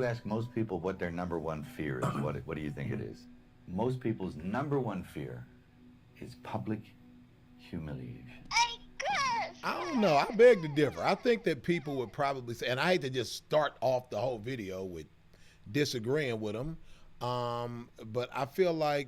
You ask most people what their number one fear is. What do you think it is? Most people's number one fear is public humiliation. I don't know. I beg to differ. I think that people would probably say, and I hate to just start off the whole video with disagreeing with them, but I feel like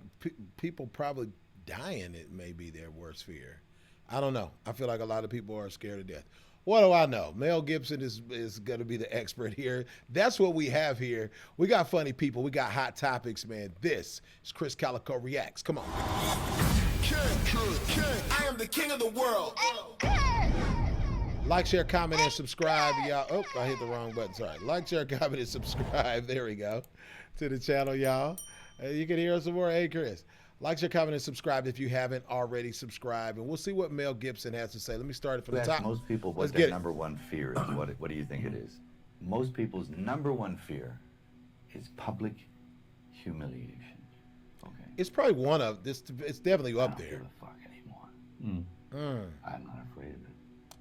people probably dying, it may be their worst fear. I don't know. I feel like a lot of people are scared to death. What do I know? Mel Gibson is going to be the expert here. That's what we have here. We got funny people. We got hot topics, man. This is Krizz Kaliko Reacts. Come on. King. I am the king of the world. Like, share, comment, and subscribe, y'all. Oh, I hit the wrong button. Sorry. Like, share, comment, and subscribe. There we go. To the channel, y'all. You can hear us some more. Hey, Krizz. Like, share, comment, and subscribe if you haven't already subscribed. And we'll see what Mel Gibson has to say. Let me start it from the top. Most people what their number one fear is. What do you think it is? Most people's number one fear is public humiliation. Okay. It's probably one of this. It's definitely up there. I don't give a fuck anymore. I'm not afraid of it.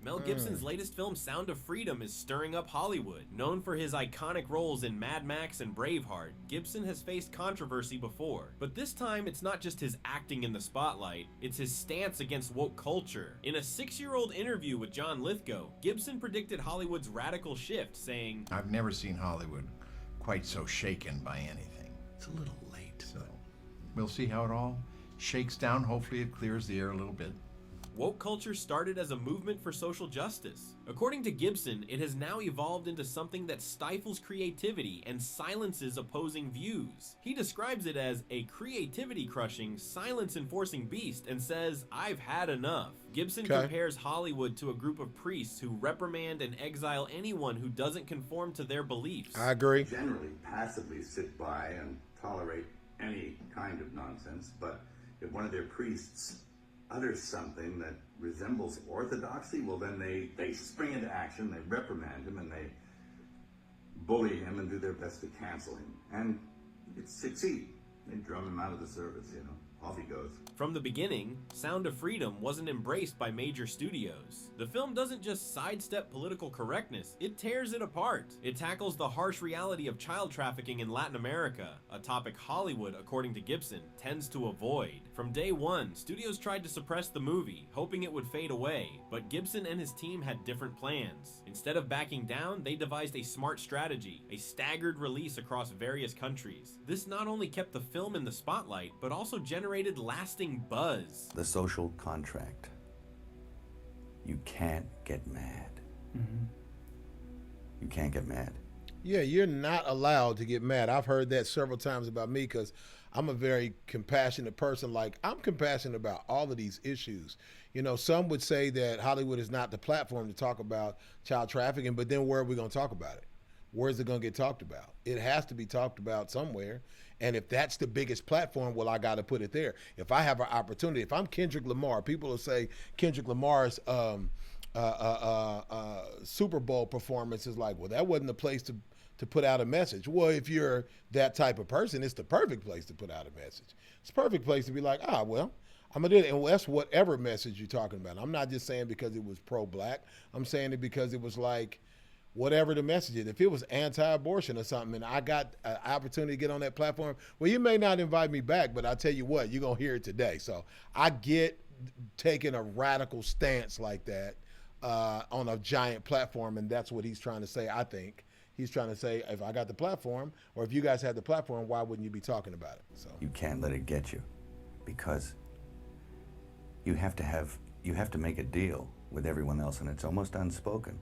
Mel Gibson's latest film, Sound of Freedom, is stirring up Hollywood. Known for his iconic roles in Mad Max and Braveheart, Gibson has faced controversy before. But this time, it's not just his acting in the spotlight, it's his stance against woke culture. In a 6-year-old interview with John Lithgow, Gibson predicted Hollywood's radical shift, saying, "I've never seen Hollywood quite so shaken by anything. It's a little late, so we'll see how it all shakes down. Hopefully it clears the air a little bit." Woke culture started as a movement for social justice. According to Gibson, it has now evolved into something that stifles creativity and silences opposing views. He describes it as a creativity-crushing, silence-enforcing beast and says, "I've had enough." Gibson compares Hollywood to a group of priests who reprimand and exile anyone who doesn't conform to their beliefs. I agree. Generally passively sit by and tolerate any kind of nonsense, but if one of their priests utters something that resembles orthodoxy, well then they spring into action, they reprimand him, and they bully him and do their best to cancel him. And it succeeds. They drum him out of the service, you know. Off he goes. From the beginning, Sound of Freedom wasn't embraced by major studios. The film doesn't just sidestep political correctness, it tears it apart. It tackles the harsh reality of child trafficking in Latin America, a topic Hollywood, according to Gibson, tends to avoid. From day one, studios tried to suppress the movie, hoping it would fade away, but Gibson and his team had different plans. Instead of backing down, they devised a smart strategy, a staggered release across various countries. This not only kept the film in the spotlight, but also generated lasting buzz. The social contract. You can't get mad. You can't get mad. Yeah, you're not allowed to get mad. I've heard that several times about me because I'm a very compassionate person. Like, I'm compassionate about all of these issues. You know, some would say that Hollywood is not the platform to talk about child trafficking, but then where are we going to talk about it? Where's it going to get talked about? It has to be talked about somewhere. And if that's the biggest platform, well, I got to put it there. If I have an opportunity, if I'm Kendrick Lamar, people will say Kendrick Lamar's Super Bowl performance is like, well, that wasn't the place to put out a message. Well, if you're that type of person, it's the perfect place to put out a message. It's the perfect place to be like, well, I'm going to do it. And that's whatever message you're talking about. I'm not just saying because it was pro-black. I'm saying it because it was like, whatever the message is. If it was anti-abortion or something and I got an opportunity to get on that platform, well, you may not invite me back, but I'll tell you what, you're going to hear it today. So I get taking a radical stance like that on a giant platform, and that's what he's trying to say, I think. He's trying to say, if I got the platform, or if you guys had the platform, why wouldn't you be talking about it? So you can't let it get you, because you have to make a deal with everyone else, and it's almost unspoken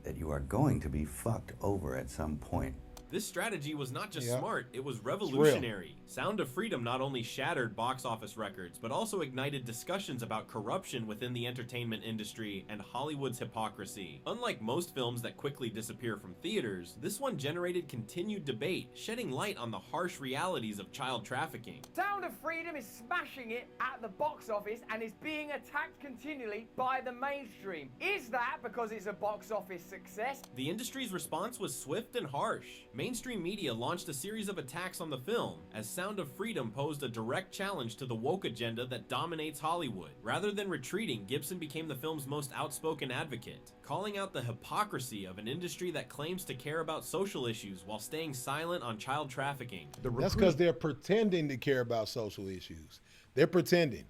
that you are going to be fucked over at some point. This strategy was not just smart, it was revolutionary. Sound of Freedom not only shattered box office records, but also ignited discussions about corruption within the entertainment industry and Hollywood's hypocrisy. Unlike most films that quickly disappear from theaters, this one generated continued debate, shedding light on the harsh realities of child trafficking. Sound of Freedom is smashing it at the box office and is being attacked continually by the mainstream. Is that because it's a box office success? The industry's response was swift and harsh. Mainstream media launched a series of attacks on the film, as Sound of Freedom posed a direct challenge to the woke agenda that dominates Hollywood. Rather than retreating, Gibson became the film's most outspoken advocate, calling out the hypocrisy of an industry that claims to care about social issues while staying silent on child trafficking. That's because they're pretending to care about social issues. They're pretending.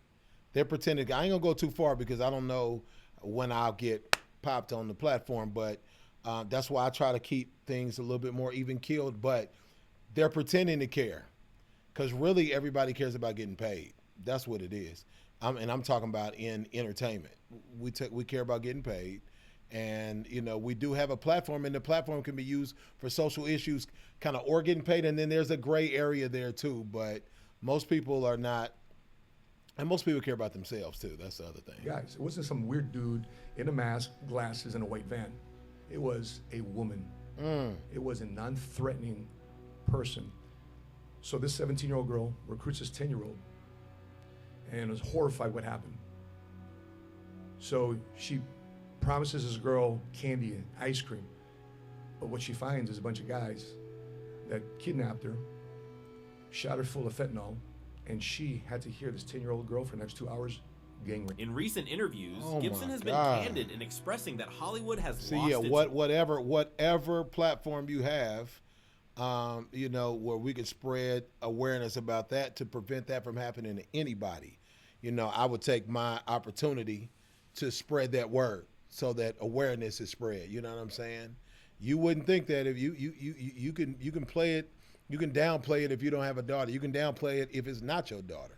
They're pretending. I ain't gonna go too far because I don't know when I'll get popped on the platform, but that's why I try to keep things a little bit more even keeled. But they're pretending to care, because really everybody cares about getting paid. That's what it is. And I'm talking about in entertainment. We care about getting paid, and we do have a platform, and the platform can be used for social issues, kind of, or getting paid. And then there's a gray area there too. But most people are not. And most people care about themselves too. That's the other thing. Guys, it wasn't some weird dude in a mask, glasses, and a white van. It was a woman. It was a non-threatening person. So this 17-year-old girl recruits this 10-year-old and was horrified what happened. So she promises this girl candy and ice cream. But what she finds is a bunch of guys that kidnapped her, shot her full of fentanyl, and she had to hear this 10-year-old girl for the next 2 hours gang rape. In recent interviews, Oh Gibson my has been God. candid in expressing that Hollywood has See, lost yeah, its... whatever platform you have, where we could spread awareness about that to prevent that from happening to anybody. I would take my opportunity to spread that word so that awareness is spread. You know what I'm saying? You wouldn't think that if you can play it. You can downplay it if you don't have a daughter. You can downplay it if it's not your daughter.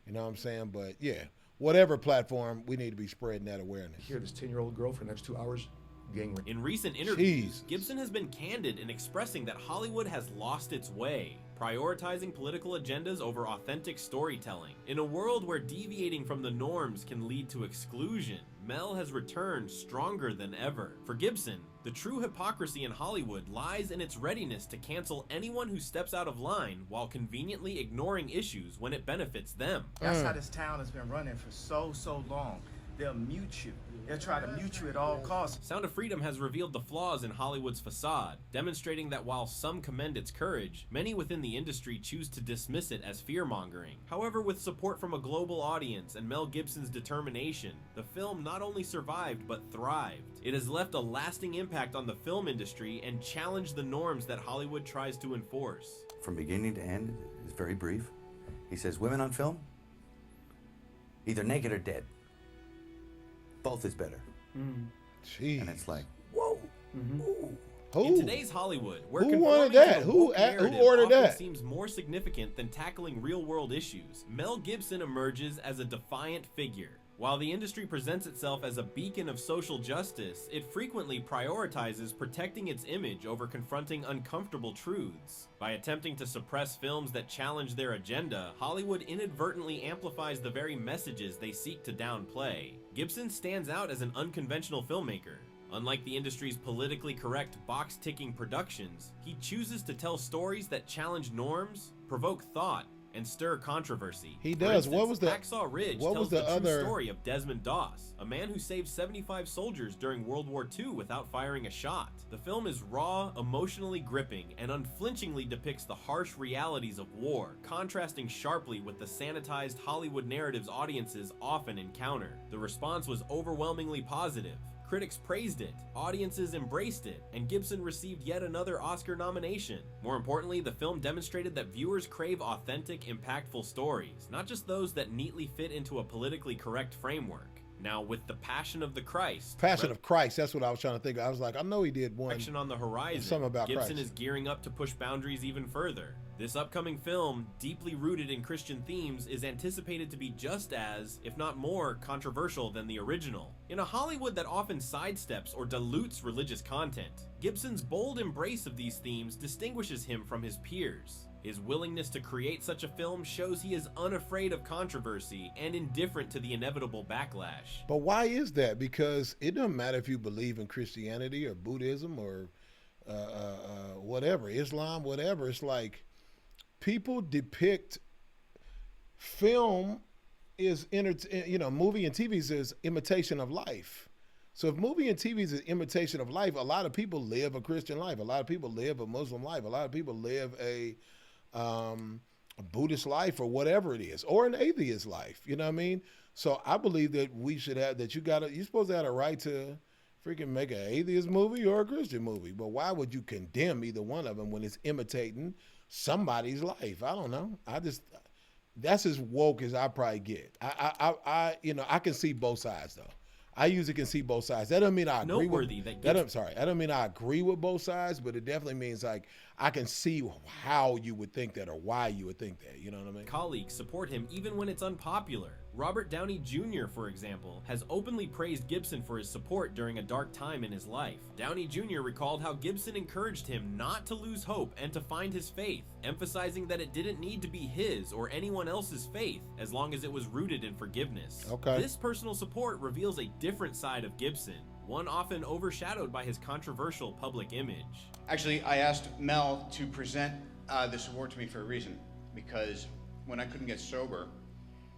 You know what I'm saying? But yeah, whatever platform, we need to be spreading that awareness. Hear this 10-year-old girl for the next 2 hours gang rape. In recent interviews, Jesus. Gibson has been candid in expressing that Hollywood has lost its way, prioritizing political agendas over authentic storytelling. In a world where deviating from the norms can lead to exclusion, Mel has returned stronger than ever. For Gibson, the true hypocrisy in Hollywood lies in its readiness to cancel anyone who steps out of line while conveniently ignoring issues when it benefits them. That's how this town has been running for so long. They'll mute you. They'll try to mute you at all costs. Sound of Freedom has revealed the flaws in Hollywood's facade, demonstrating that while some commend its courage, many within the industry choose to dismiss it as fear-mongering. However, with support from a global audience and Mel Gibson's determination, the film not only survived but thrived. It has left a lasting impact on the film industry and challenged the norms that Hollywood tries to enforce. From beginning to end, it's very brief. He says, women on film, either naked or dead. Both is better. Jeez. And it's like, whoa. Ooh. In today's Hollywood, where Who conforming wanted that? to the Who woke narrative ordered often that? seems more significant than tackling real-world issues, Mel Gibson emerges as a defiant figure. While the industry presents itself as a beacon of social justice, it frequently prioritizes protecting its image over confronting uncomfortable truths. By attempting to suppress films that challenge their agenda, Hollywood inadvertently amplifies the very messages they seek to downplay. Gibson stands out as an unconventional filmmaker. Unlike the industry's politically correct box-ticking productions, he chooses to tell stories that challenge norms, provoke thought, and stir controversy. He For does. instance, What was the Hacksaw Ridge what tells was the the true other story of Desmond Doss, a man who saved 75 soldiers during World War II without firing a shot. The film is raw, emotionally gripping, and unflinchingly depicts the harsh realities of war, contrasting sharply with the sanitized Hollywood narratives audiences often encounter. The response was overwhelmingly positive. Critics praised it, audiences embraced it, and Gibson received yet another Oscar nomination. More importantly, the film demonstrated that viewers crave authentic, impactful stories, not just those that neatly fit into a politically correct framework. Now, with The Passion of the Christ, Passion of Christ? That's what I was trying to think of. I was like, I know he did one. Resurrection on the horizon, something about Gibson Christ. is gearing up to push boundaries even further. This upcoming film, deeply rooted in Christian themes, is anticipated to be just as, if not more, controversial than the original. In a Hollywood that often sidesteps or dilutes religious content, Gibson's bold embrace of these themes distinguishes him from his peers. His willingness to create such a film shows he is unafraid of controversy and indifferent to the inevitable backlash. But why is that? Because it doesn't matter if you believe in Christianity or Buddhism or whatever, Islam, whatever. It's like people depict film is movie and TV is imitation of life. So if movie and TV is an imitation of life, a lot of people live a Christian life. A lot of people live a Muslim life. A lot of people live a Buddhist life or whatever it is, or an atheist life. You know what I mean? So I believe that we should have, that you're supposed to have a right to freaking make an atheist movie or a Christian movie. But why would you condemn either one of them when it's imitating somebody's life? I don't know. That's as woke as I probably get. I can see both sides though. I usually can see both sides. That doesn't mean I agree with. That doesn't mean I agree with both sides, but it definitely means like I can see how you would think that or why you would think that. You know what I mean? Colleagues support him even when it's unpopular. Robert Downey Jr., for example, has openly praised Gibson for his support during a dark time in his life. Downey Jr. recalled how Gibson encouraged him not to lose hope and to find his faith, emphasizing that it didn't need to be his or anyone else's faith as long as it was rooted in forgiveness. Okay. This personal support reveals a different side of Gibson, one often overshadowed by his controversial public image. Actually, I asked Mel to present this award to me for a reason, because when I couldn't get sober,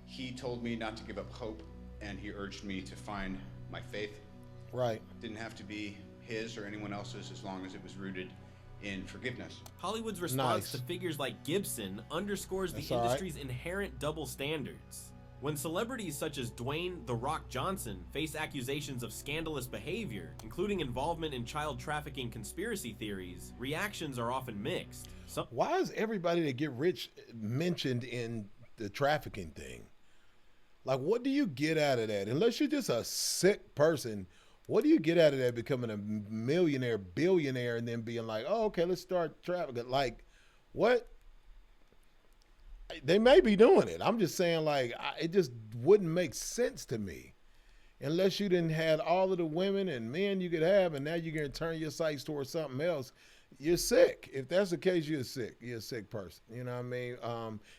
he told me not to give up hope, and he urged me to find my faith. Right. Didn't have to be his or anyone else's as long as it was rooted in forgiveness. Hollywood's response to figures like Gibson underscores the industry's inherent double standards. When celebrities such as Dwayne "The Rock" Johnson face accusations of scandalous behavior, including involvement in child trafficking conspiracy theories, reactions are often mixed. Why is everybody that get rich mentioned in the trafficking thing? Like, what do you get out of that? Unless you're just a sick person, what do you get out of that becoming a millionaire, billionaire, and then being like, oh, okay, let's start trafficking? Like, what? They may be doing it. I'm just saying, like, it just wouldn't make sense to me. Unless you didn't had all of the women and men you could have, and now you're going to turn your sights towards something else. You're sick. If that's the case, you're sick. You're a sick person. You know what I mean?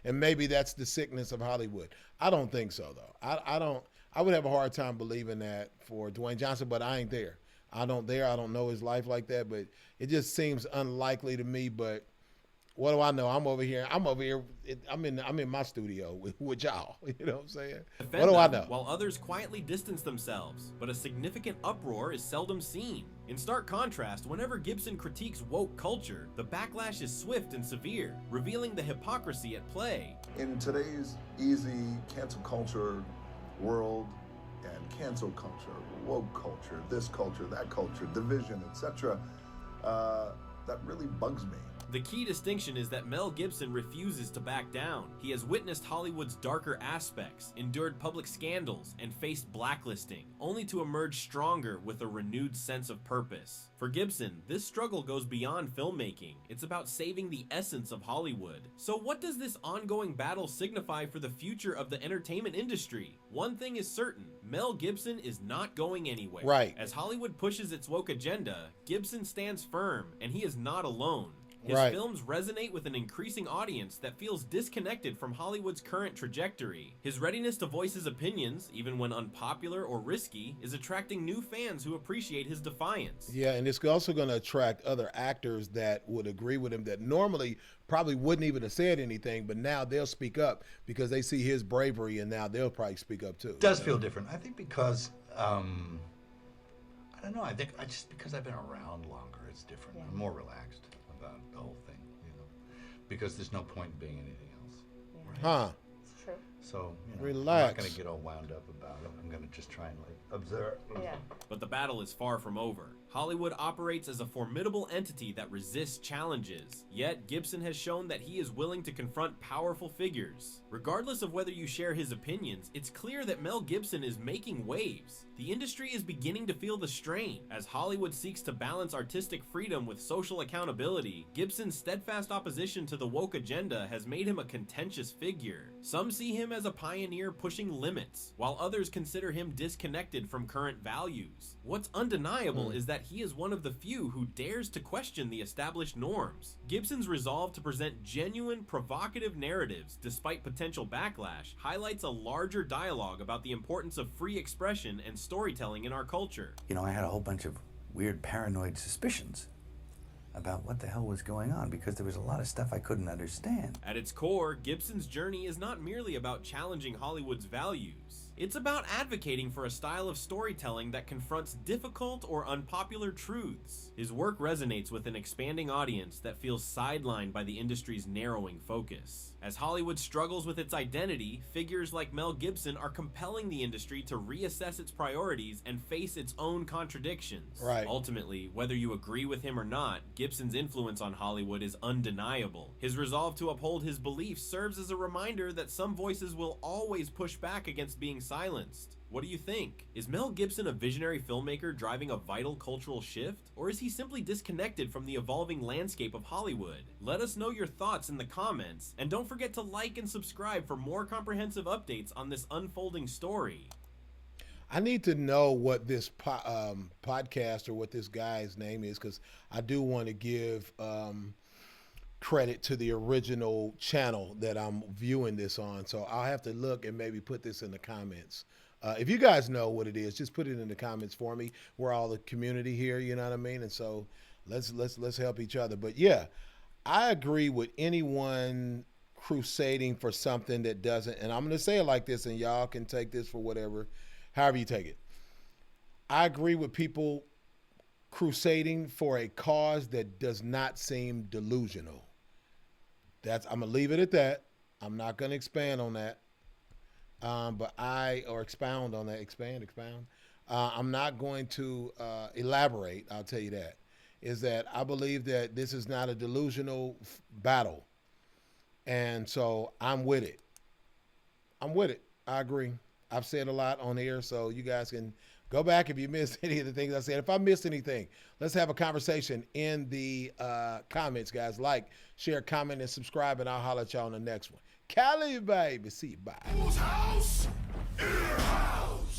And maybe that's the sickness of Hollywood. I don't think so, though. I would have a hard time believing that for Dwayne Johnson, but I ain't there. I don't know his life like that, but it just seems unlikely to me. But what do I know? I'm over here. I'm in my studio with y'all. You know what I'm saying? What do I know? While others quietly distance themselves, but a significant uproar is seldom seen. In stark contrast, whenever Gibson critiques woke culture, the backlash is swift and severe, revealing the hypocrisy at play. In today's easy cancel culture world, and cancel culture, woke culture, this culture, that culture, division, etc., that really bugs me. The key distinction is that Mel Gibson refuses to back down. He has witnessed Hollywood's darker aspects, endured public scandals, and faced blacklisting, only to emerge stronger with a renewed sense of purpose. For Gibson, this struggle goes beyond filmmaking. It's about saving the essence of Hollywood. So what does this ongoing battle signify for the future of the entertainment industry? One thing is certain, Mel Gibson is not going anywhere. Right. As Hollywood pushes its woke agenda, Gibson stands firm, and he is not alone. His films resonate with an increasing audience that feels disconnected from Hollywood's current trajectory. His readiness to voice his opinions, even when unpopular or risky, is attracting new fans who appreciate his defiance. Yeah, and it's also going to attract other actors that would agree with him that normally probably wouldn't even have said anything, but now they'll speak up because they see his bravery, and now they'll probably speak up too. It does feel different. I think because, I don't know, I think because I've been around longer, it's different. I'm more relaxed about the whole thing, because there's no point in being anything else. Right? Huh. It's true. So, relax. I'm not going to get all wound up about it. I'm going to just try and observe. Yeah. But the battle is far from over. Hollywood operates as a formidable entity that resists challenges. Yet, Gibson has shown that he is willing to confront powerful figures. Regardless of whether you share his opinions, it's clear that Mel Gibson is making waves. The industry is beginning to feel the strain. As Hollywood seeks to balance artistic freedom with social accountability, Gibson's steadfast opposition to the woke agenda has made him a contentious figure. Some see him as a pioneer pushing limits, while others consider him disconnected from current values. What's undeniable is that he is one of the few who dares to question the established norms. Gibson's resolve to present genuine, provocative narratives despite potential backlash highlights a larger dialogue about the importance of free expression and storytelling in our culture. I had a whole bunch of weird paranoid suspicions about what the hell was going on because there was a lot of stuff I couldn't understand. At its core, Gibson's journey is not merely about challenging Hollywood's values. It's about advocating for a style of storytelling that confronts difficult or unpopular truths. His work resonates with an expanding audience that feels sidelined by the industry's narrowing focus. As Hollywood struggles with its identity, figures like Mel Gibson are compelling the industry to reassess its priorities and face its own contradictions. Right. Ultimately, whether you agree with him or not, Gibson's influence on Hollywood is undeniable. His resolve to uphold his beliefs serves as a reminder that some voices will always push back against being silenced. What do you think? Is Mel Gibson a visionary filmmaker driving a vital cultural shift? Or is he simply disconnected from the evolving landscape of Hollywood? Let us know your thoughts in the comments, and don't forget to like and subscribe for more comprehensive updates on this unfolding story. I need to know what this podcast or what this guy's name is, because I do want to give credit to the original channel that I'm viewing this on. So I'll have to look and maybe put this in the comments. If you guys know what it is, just put it in the comments for me. We're all the community here, you know what I mean? And so let's help each other. But yeah, I agree with anyone crusading for something that doesn't, and I'm going to say it like this, and y'all can take this for whatever, however you take it. I agree with people crusading for a cause that does not seem delusional. I'm going to leave it at that. I'm not going to expand on that. Expound on that, expound. I'm not going to elaborate, I'll tell you that, is that I believe that this is not a delusional battle. And so I'm with it. I agree. I've said a lot on air, so you guys can go back if you missed any of the things I said. If I missed anything, let's have a conversation in the comments, guys. Like, share, comment, and subscribe, and I'll holler at y'all on the next one. Cali, baby. See you. Bye. Whose house? In your house.